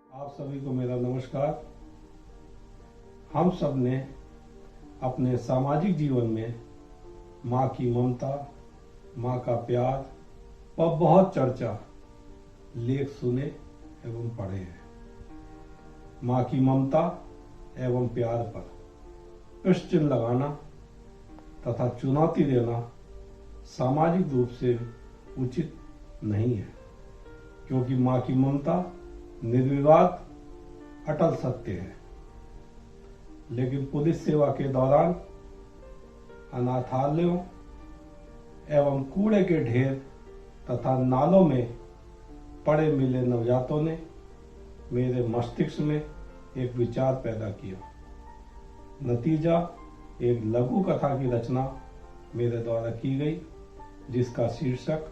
आप सभी को मेरा नमस्कार। हम सब ने अपने सामाजिक जीवन में माँ की ममता, माँ का प्यार पर बहुत चर्चा लेख सुने एवं पढ़े हैं। माँ की ममता एवं प्यार पर प्रश्न लगाना तथा चुनौती देना सामाजिक रूप से उचित नहीं है, क्योंकि माँ की ममता निर्विवाद अटल सत्य है। लेकिन पुलिस सेवा के दौरान अनाथालयों एवं कूड़े के ढेर तथा नालों में पड़े मिले नवजातों ने मेरे मस्तिष्क में एक विचार पैदा किया। नतीजा एक लघु कथा की रचना मेरे द्वारा की गई, जिसका शीर्षक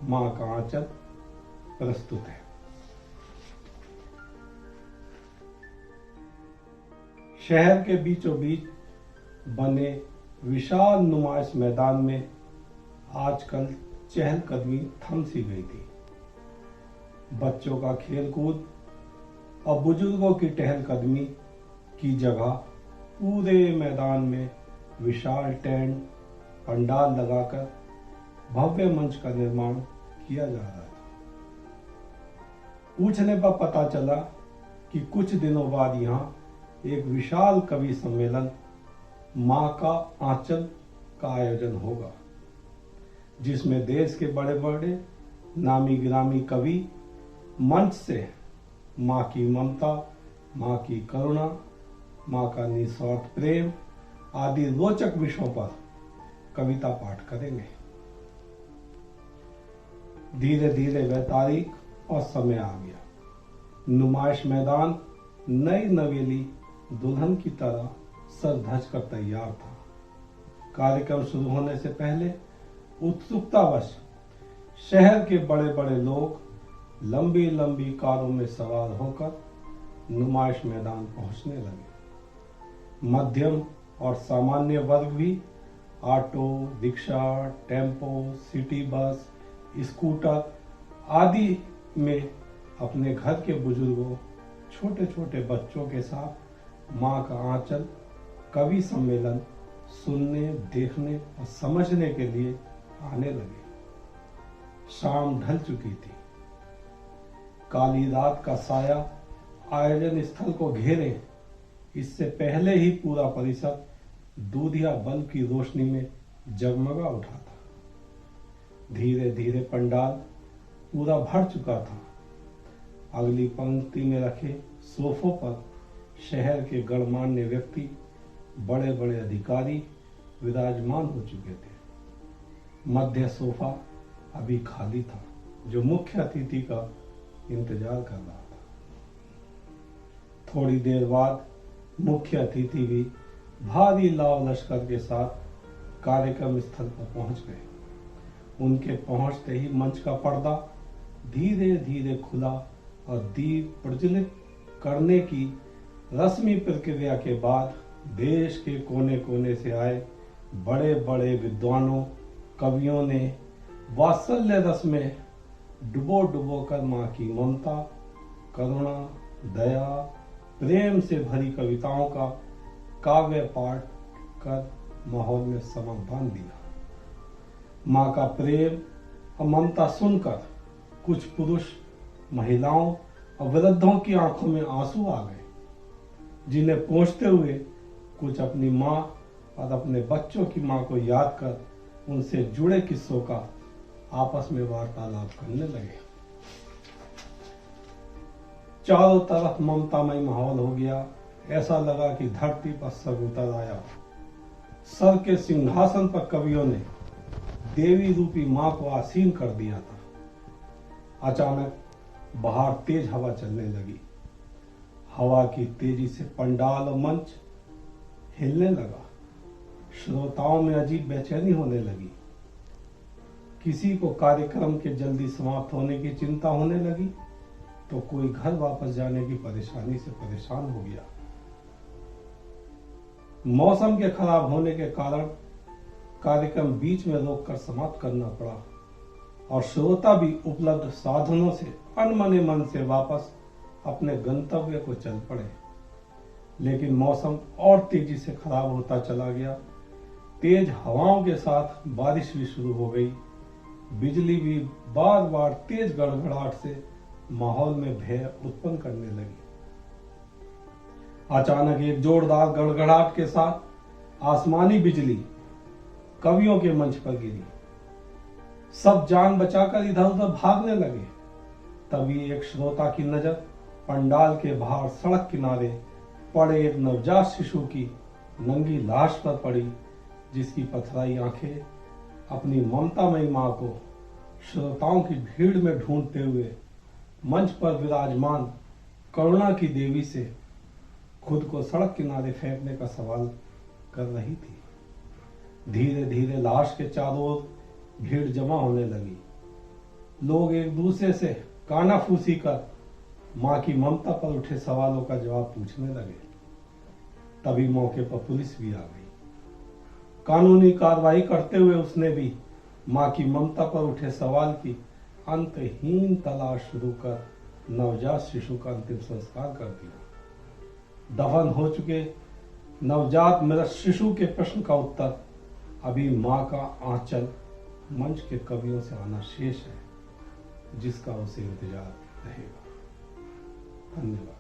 माँ का आंचल प्रस्तुत है। शहर के बीचों बीच बने विशाल नुमाइश मैदान में आजकल चहलकदमी थम सी गई थी। बच्चों का खेलकूद और बुजुर्गों की टहलकदमी की जगह पूरे मैदान में विशाल टेंट पंडाल लगाकर भव्य मंच का निर्माण किया जा रहा था। पूछने पर पता चला कि कुछ दिनों बाद यहाँ एक विशाल कवि सम्मेलन माँ का आंचल का आयोजन होगा, जिसमें देश के बड़े बड़े नामी गिरामी कवि मंच से माँ की ममता, माँ की करुणा, माँ का निस्वार्थ प्रेम आदि रोचक विषयों पर कविता पाठ करेंगे। धीरे धीरे वह तारीख और समय आ गया। नुमाइश मैदान नई नवेली दुल्हन की तरह सज धज कर तैयार था। कार्यक्रम शुरू होने से पहले उत्सुकतावश शहर के बड़े बड़े लोग लंबी लंबी कारों में सवार होकर नुमाइश मैदान पहुंचने लगे। मध्यम और सामान्य वर्ग भी auto, rickshaw, tempo, city bus, scooter आदि में अपने घर के बुजुर्गों, छोटे छोटे बच्चों के साथ माँ का आंचल कवि सम्मेलन सुनने, देखने और समझने के लिए आने लगे। शाम ढल चुकी थी। काली रात का साया आयोजन स्थल को घेरे, इससे पहले ही पूरा परिसर दूधिया बल्ब की रोशनी में जगमगा उठा था। धीरे धीरे पंडाल पूरा भर चुका था। अगली पंक्ति में रखे सोफों पर शहर के गणमान्य व्यक्ति, बड़े बड़े अधिकारी विराजमान हो चुके थे। मध्य सोफा अभी खाली था, जो मुख्य अतिथि का इंतजार कर रहा था। थोड़ी देर बाद मुख्य अतिथि भी भारी लाव लश्कर के साथ कार्यक्रम स्थल पर पहुंच गए। उनके पहुंचते ही मंच का पर्दा धीरे धीरे खुला और दीप प्रज्वलित करने की रस्मी प्रक्रिया के बाद देश के कोने कोने से आए बड़े बड़े विद्वानों, कवियों ने वात्सल्य रस में डुबो डुबो कर माँ की ममता, करुणा, दया, प्रेम से भरी कविताओं का काव्य पाठ कर माहौल में समा बांध दिया। माँ का प्रेम और ममता सुनकर कुछ पुरुष, महिलाओं और वृद्धों की आंखों में आंसू आ गए, जिन्हें पहुंचते हुए कुछ अपनी माँ और अपने बच्चों की माँ को याद कर उनसे जुड़े किस्सों का आपस में वार्तालाप करने लगे। चारों तरफ ममतामय माहौल हो गया। ऐसा लगा कि धरती पर स्वर्ग उतर आया। सर के सिंहासन पर कवियों ने देवी रूपी माँ को आसीन कर दिया था। अचानक बाहर तेज हवा चलने लगी। हवा की तेजी से पंडाल और मंच हिलने लगा। श्रोताओं में अजीब बेचैनी होने लगी। किसी को कार्यक्रम के जल्दी समाप्त होने की चिंता होने लगी, तो कोई घर वापस जाने की परेशानी से परेशान हो गया। मौसम के खराब होने के कारण कार्यक्रम बीच में रोककर समाप्त करना पड़ा और श्रोता भी उपलब्ध साधनों से अनमने मन से वापस अपने गंतव्य को चल पड़े। लेकिन मौसम और तेजी से खराब होता चला गया। तेज हवाओं के साथ बारिश भी शुरू हो गई। बिजली भी बार बार तेज गड़गड़ाहट से माहौल में भय उत्पन्न करने लगी। अचानक एक जोरदार गड़गड़ाहट के साथ आसमानी बिजली कवियों के मंच पर गिरी। सब जान बचाकर इधर उधर भागने लगे। तभी एक श्रोता की नजर पंडाल के बाहर सड़क किनारे पड़े एक नवजात शिशु की नंगी लाश पर पड़ी, जिसकी पथराई आंखें अपनी ममतामयी मां को श्रोताओं की भीड़ में ढूंढते हुए मंच पर विराजमान करुणा की देवी से खुद को सड़क किनारे फेंकने का सवाल कर रही थी। धीरे धीरे लाश के चारों ओर भीड़ जमा होने लगी। लोग एक दूसरे से कानाफूसी कर मां की ममता पर उठे सवालों का जवाब पूछने लगे। तभी मौके पर पुलिस भी आ गई। कानूनी कार्रवाई करते हुए उसने भी मां की ममता पर उठे सवाल की अंतहीन तलाश शुरू कर नवजात शिशु का अंतिम संस्कार कर दिया। दफन हो चुके नवजात मृत शिशु के प्रश्न का उत्तर अभी मां का आंचल मंच के कवियों से आना शेष है, जिसका उसे इंतजार रहेगा। धन्यवाद।